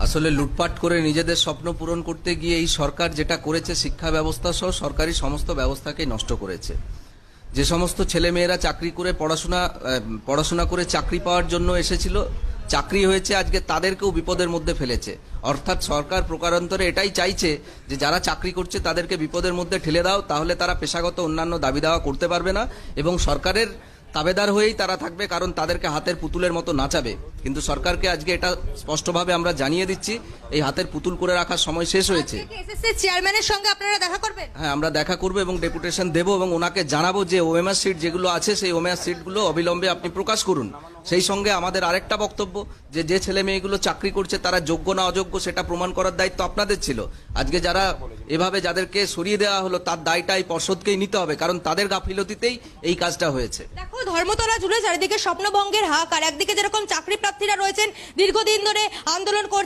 আসলে লুটপাট করে নিজেদের স্বপ্ন পূরণ করতে গিয়ে এই সরকার যেটা করেছে, শিক্ষা ব্যবস্থা সহ সরকারি সমস্ত ব্যবস্থাকেই নষ্ট করেছে। যে সমস্ত ছেলেমেয়েরা চাকরি করে পড়াশোনা করে চাকরি পাওয়ার জন্য এসেছিল, চাকরি হয়েছে, আজকে তাদেরকেও বিপদের মধ্যে ফেলেছে। অর্থাৎ সরকার প্রকারান্তরে এটাই চাইছে যে যারা চাকরি করছে তাদেরকে বিপদের মধ্যে ঠেলে দাও, তাহলে তারা পেশাগত অন্যান্য দাবি দাওয়া করতে পারবে না এবং সরকারের তাবেদার হয়েই তারা থাকবে, কারণ তাদেরকে হাতের পুতুলের মতো নাচাবে। কিন্তু সরকারকে আজকে এটা স্পষ্টভাবে আমরা জানিয়ে দিচ্ছি, এই হাতের পুতুল করে রাখার সময় শেষ হয়েছে। এসএসসি চেয়ারম্যানের সঙ্গে আপনারা দেখা করবেন? হ্যাঁ, আমরা দেখা করবো এবং ডেপুটেশন দেবো এবং ওনাকে জানাবো যে ওএমআর সিট যেগুলো আছে সেই ওএমআর সিটগুলো অবিলম্বে আপনি প্রকাশ করুন। সেই সঙ্গে আমাদের আরেকটা বক্তব্য, যে ছেলে মেয়েগুলো চাকরি করছে তারা যোগ্য না অযোগ্য সেটা প্রমাণ করার দায়িত্ব আপনাদের ছিল। আজকে যারা এভাবে যাদেরকে সরিয়ে দেওয়া হলো তার দায়টা এই পর্ষদকেই নিতে হবে, কারণ তাদের গাফিলতিতেই এই কাজটা হয়েছে। দেখো, ধর্মতলা জুড়ে চারিদিকে স্বপ্নভঙ্গের হাহাকার। একদিকে যেরকম চাকরি প্রার্থীরা রয়েছেন, দীর্ঘদিন ধরে আন্দোলন করছেন,